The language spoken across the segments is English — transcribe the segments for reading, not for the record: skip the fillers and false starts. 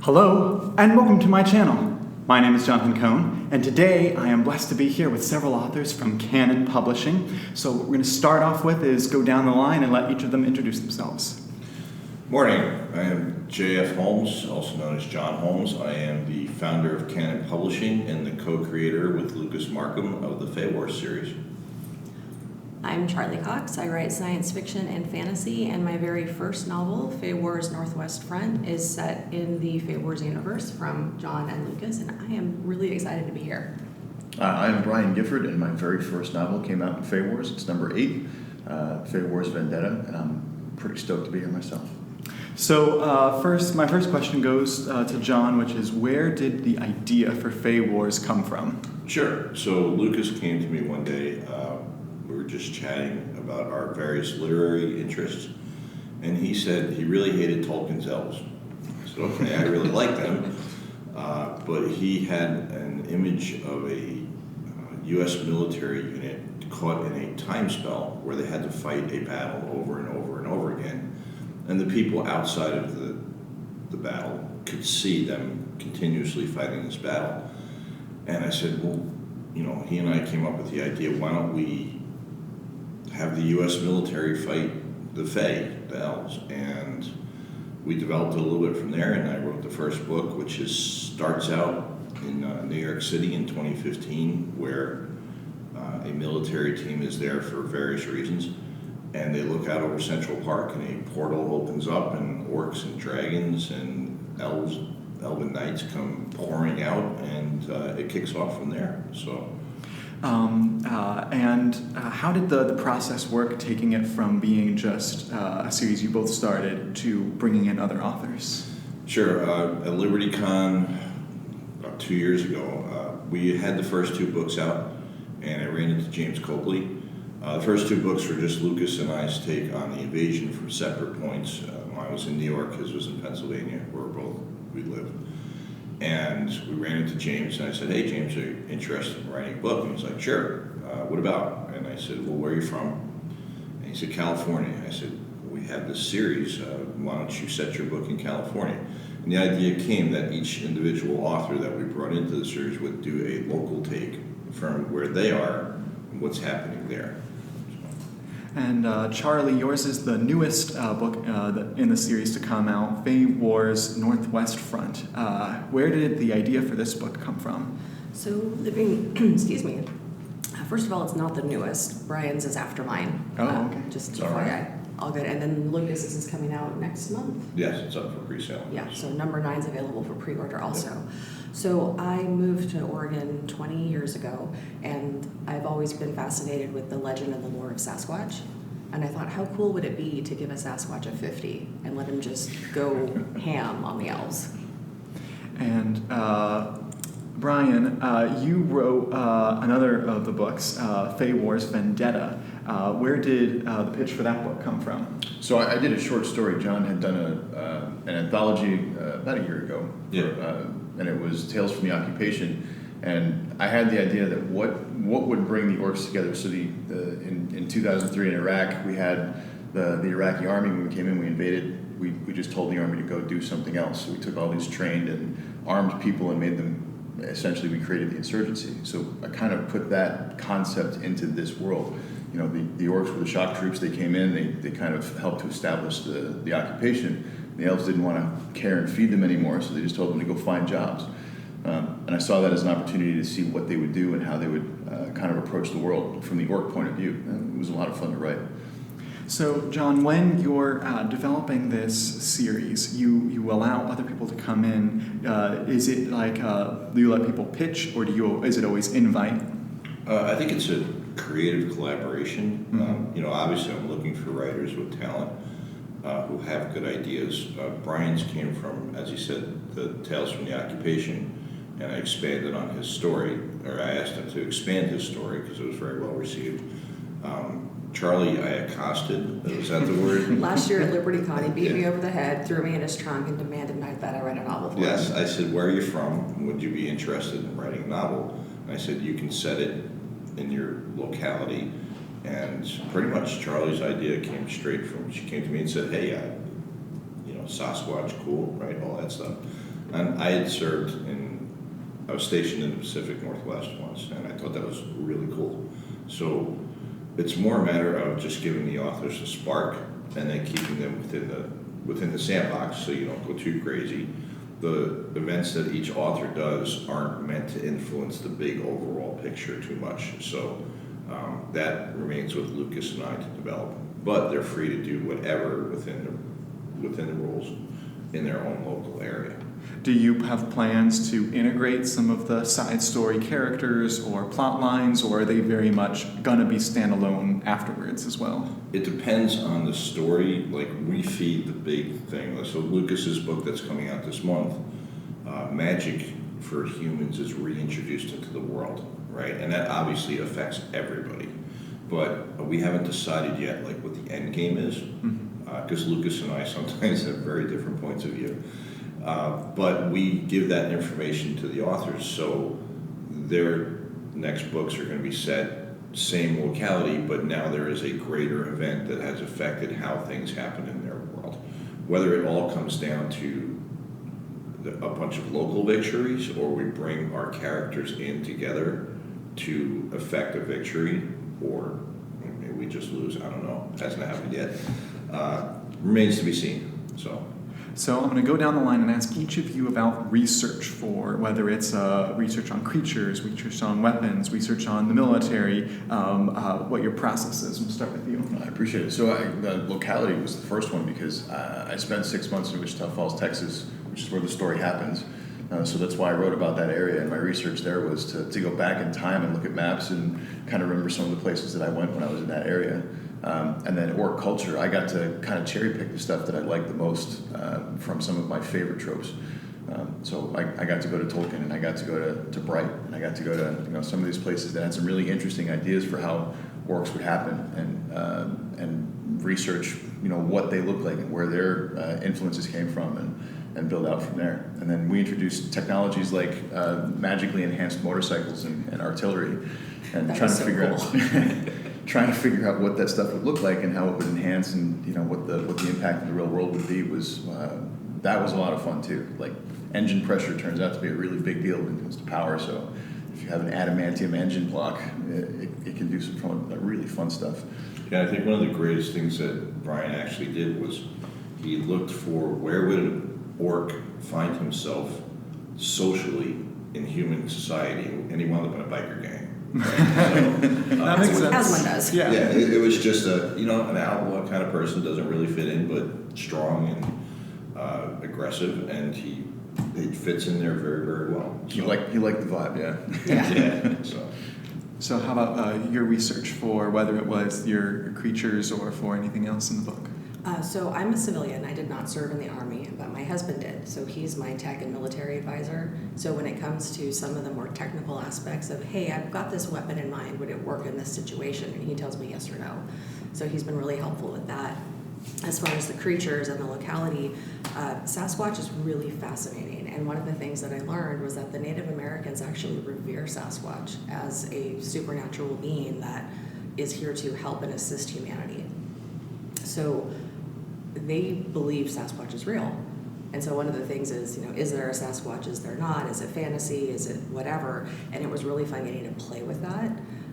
Hello, and welcome to my channel. My name is Jonathan Cohn, and today I am blessed to be here with several authors from Canon Publishing. So what we're going to start off with is go down the line and let each of them introduce themselves. Morning, I am J.F. Holmes, also known as John Holmes. I am the founder of Canon Publishing and the co-creator with Lucas Markham of the Fae Wars Series. I'm Charli Cox. I write science fiction and fantasy, and my very first novel, Fae Wars Northwest Front, is set in the Fae Wars universe from John and Lucas, and I am really excited to be here. I'm Brain Gifford, and my very first novel came out in Fae Wars. It's number 8, Fae Wars Vendetta, and I'm pretty stoked to be here myself. So my first question goes to John, which is, where did the idea for Fae Wars come from? Sure. So Lucas came to me one day. We were just chatting about our various literary interests, and he said he really hated Tolkien's elves. I said, okay, I really like them, but he had an image of a U.S. military unit caught in a time spell where they had to fight a battle over and over and over again, and the people outside of the battle could see them continuously fighting this battle. And I said, well, he and I came up with the idea, why don't we have the U.S. military fight the Fae, the elves, and we developed it a little bit from there, and I wrote the first book, which starts out in New York City in 2015, where a military team is there for various reasons, and they look out over Central Park, and a portal opens up, and orcs and dragons and elven knights come pouring out, and it kicks off from there. So. How did the process work, taking it from being just a series you both started to bringing in other authors? Sure. At LibertyCon about 2 years ago, we had the first 2 books out, and I ran into James Copley. The first 2 books were just Lucas and I's take on the invasion from separate points. Mine was in New York, his was in Pennsylvania, where we live. And we ran into James, and I said, hey, James, are you interested in writing a book? And he's like, sure. What about? And I said, well, where are you from? And he said, California. I said, we have this series. Why don't you set your book in California? And the idea came that each individual author that we brought into the series would do a local take from where they are and what's happening there. And Charli, yours is the newest book in the series to come out, Fae Wars Northwest Front. Where did the idea for this book come from? So, excuse me. First of all, it's not the newest. Brian's is after mine. Oh, okay. Just FYI. right. All good. And then Lucas's is coming out next month. Yes, it's up for pre-sale. Yeah, so number 9 is available for pre-order also. Yep. So I moved to Oregon 20 years ago, and I've always been fascinated with the legend and the lore of Sasquatch. And I thought, how cool would it be to give a Sasquatch a 50 and let him just go ham on the elves? And Brian, you wrote another of the books, Fae Wars Vendetta. Where did the pitch for that book come from? So I did a short story. John had done an anthology about a year ago, and it was Tales from the Occupation. And I had the idea that what would bring the orcs together. So in 2003 in Iraq, we had the Iraqi army. When we came in, we invaded. We just told the army to go do something else. So we took all these trained and armed people and made them. Essentially, we created the insurgency. So I kind of put that concept into this world. The orcs were the shock troops. They came in. They kind of helped to establish the occupation. The elves didn't want to care and feed them anymore, so they just told them to go find jobs. And I saw that as an opportunity to see what they would do and how they would kind of approach the world from the orc point of view. And it was a lot of fun to write. So, John, when you're developing this series, you allow other people to come in. Is it like do you let people pitch, or is it always invite? I think it's a creative collaboration. Mm-hmm. Obviously, I'm looking for writers with talent who have good ideas. Brian's came from, as he said, the Tales from the Occupation, and I expanded on his story, or I asked him to expand his story because it was very well received. Charli, I accosted. Is that the word? Last year at LibertyCon, he beat me over the head, threw me in his trunk, and demanded that I write a novel for him. Yes, I said, where are you from? Would you be interested in writing a novel? And I said, you can set it in your locality. And pretty much Charli's idea came straight from, she came to me and said, hey, Sasquatch, cool, right, all that stuff. And I had I was stationed in the Pacific Northwest once, and I thought that was really cool. So it's more a matter of just giving the authors a spark and then keeping them within the sandbox so you don't go too crazy. The events that each author does aren't meant to influence the big overall picture too much. So that remains with Lucas and I to develop. But they're free to do whatever within the rules in their own local area. Do you have plans to integrate some of the side story characters or plot lines, or are they very much gonna be standalone afterwards as well? It depends on the story. Like, we feed the big thing. So Lucas's book that's coming out this month, magic for humans is reintroduced into the world, right? And that obviously affects everybody. But we haven't decided yet, like, what the end game is, because Lucas and I sometimes have very different points of view. But we give that information to the authors, so their next books are going to be set same locality, but now there is a greater event that has affected how things happen in their world. Whether it all comes down to a bunch of local victories, or we bring our characters in together to affect a victory, or maybe we just lose, I don't know, hasn't happened yet, remains to be seen. So I'm going to go down the line and ask each of you about research for, whether it's research on creatures, research on weapons, research on the military, what your process is. We'll start with you. I appreciate it. So the locality was the first one because I spent 6 months in Wichita Falls, Texas, which is where the story happens. So that's why I wrote about that area, and my research there was to go back in time and look at maps and kind of remember some of the places that I went when I was in that area. And then orc culture, I got to kind of cherry pick the stuff that I liked the most from some of my favorite tropes. So I got to go to Tolkien, and I got to go to Bright, and I got to go to some of these places that had some really interesting ideas for how orcs would happen, and research what they look like and where their influences came from, and build out from there. And then we introduced technologies like magically enhanced motorcycles and artillery, and trying to figure out what that stuff would look like and how it would enhance, and what the impact of the real world would be that was a lot of fun too. Like, engine pressure turns out to be a really big deal when it comes to power. So if you have an adamantium engine block, it can do some really fun stuff. Yeah, I think one of the greatest things that Brian actually did was he looked for where would an orc find himself socially in human society, and he wound up in a biker gang. Right? So, that makes sense. As one does. Yeah, it was just an outlaw kind of person, doesn't really fit in, but strong and aggressive, and he fits in there very, very well. So, You like the vibe, yeah. yeah. So how about your research for whether it was your creatures or for anything else in the book? So I'm a civilian. I did not serve in the Army, but my husband did. So he's my tech and military advisor. So when it comes to some of the more technical aspects of, hey, I've got this weapon in mind, would it work in this situation? And he tells me yes or no. So he's been really helpful with that. As far as the creatures and the locality, Sasquatch is really fascinating. And one of the things that I learned was that the Native Americans actually revere Sasquatch as a supernatural being that is here to help and assist humanity. So they believe Sasquatch is real. And so one of the things is, is there a Sasquatch? Is there not? Is it fantasy? Is it whatever? And it was really fun getting to play with that.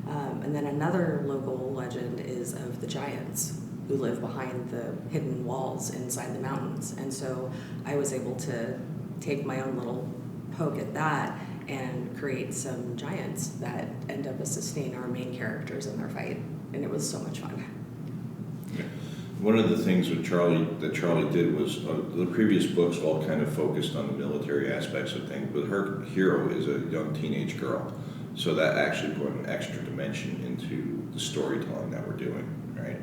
And then another local legend is of the giants who live behind the hidden walls inside the mountains. And so I was able to take my own little poke at that and create some giants that end up assisting our main characters in their fight. And it was so much fun. One of the things that Charli did was the previous books all kind of focused on the military aspects of things, but her hero is a young teenage girl. So that actually brought an extra dimension into the storytelling that we're doing, right?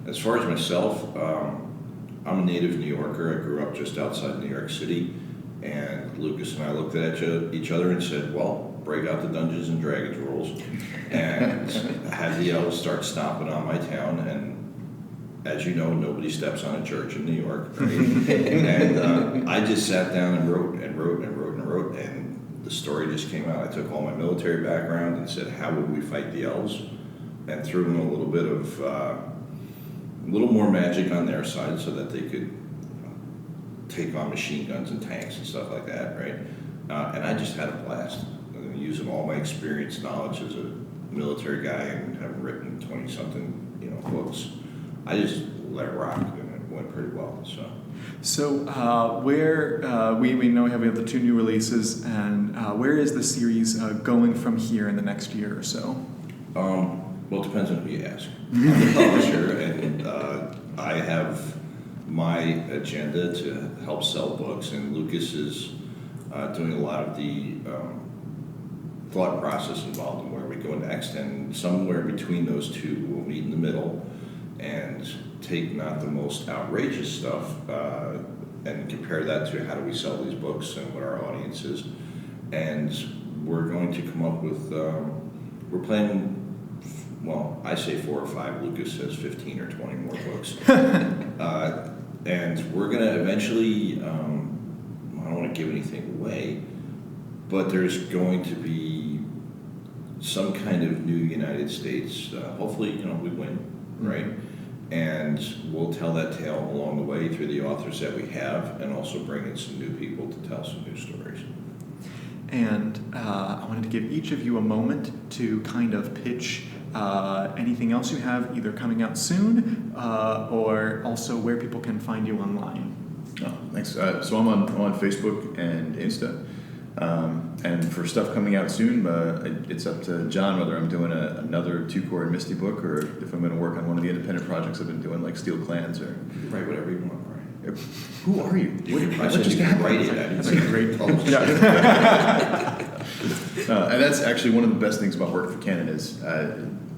As far as myself, I'm a native New Yorker. I grew up just outside New York City, and Lucas and I looked at each other and said, well, break out the Dungeons and Dragons rules, and have the elves start stomping on my town. And as you know, nobody steps on a church in New York, right? And I just sat down and wrote, and the story just came out. I took all my military background and said, how would we fight the elves? And threw in a little bit of, a little more magic on their side so that they could take on machine guns and tanks and stuff like that, right? And I just had a blast. Using all my experience, knowledge as a military guy and having written 20-something, books. I just let it rock, and it went pretty well. So where we know we have the 2 new releases, and where is the series going from here in the next year or so? Well, it depends on who you ask. I'm the publisher, and I have my agenda to help sell books, and Lucas is doing a lot of the thought process involved in where we go next, and somewhere between those two we'll meet in the middle and take not the most outrageous stuff and compare that to how do we sell these books and what our audience is, and we're going to come up with we're planning, well, I say 4 or 5, Lucas says 15 or 20 more books. And we're going to eventually, I don't want to give anything away, but there's going to be some kind of new United States. Hopefully, we win, right? And we'll tell that tale along the way through the authors that we have, and also bring in some new people to tell some new stories. And I wanted to give each of you a moment to kind of pitch anything else you have either coming out soon or also where people can find you online. Oh, thanks. So I'm on Facebook and Insta. And for stuff coming out soon, it's up to John whether I'm doing another 2-core Misty book or if I'm going to work on one of the independent projects I've been doing, like Steel Clans or... You can write whatever you want, Brian. Who are you? I said you can write it. That's a great post. And that's actually one of the best things about working for Canon is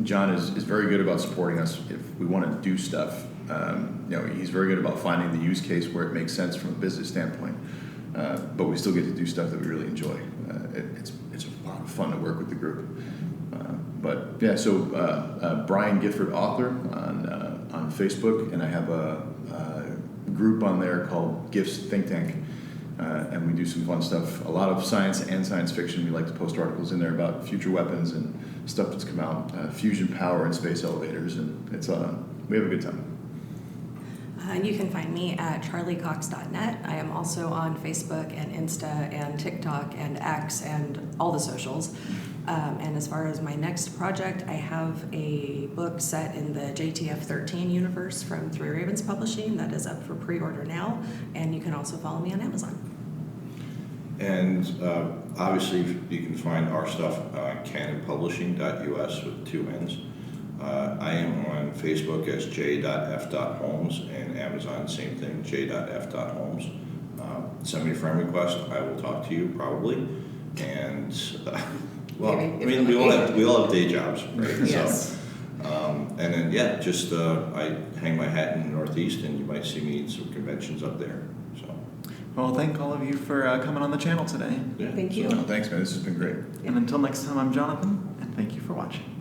John is very good about supporting us if we want to do stuff. He's very good about finding the use case where it makes sense from a business standpoint. But we still get to do stuff that we really enjoy. It's a lot of fun to work with the group. So Brain Gifford author on Facebook, and I have a group on there called Gifts Think Tank, and we do some fun stuff. A lot of science and science fiction. We like to post articles in there about future weapons and stuff that's come out, fusion power and space elevators, and we have a good time. You can find me at charlicox.net. I am also on Facebook and Insta and TikTok and X and all the socials. And as far as my next project, I have a book set in the JTF 13 universe from Three Ravens Publishing that is up for pre-order now. And you can also follow me on Amazon. And obviously, you can find our stuff on canonpublishing.us with 2 N's. I am on Facebook as j.f.holmes, and Amazon, same thing, j.f.holmes. Send me a friend request. I will talk to you probably. And we all have day jobs, right? Yes. So, and then I hang my hat in the Northeast, and you might see me in some conventions up there. So. Well, thank all of you for coming on the channel today. Yeah. Thank you. Thanks, man. This has been great. And until next time, I'm Jonathan, and thank you for watching.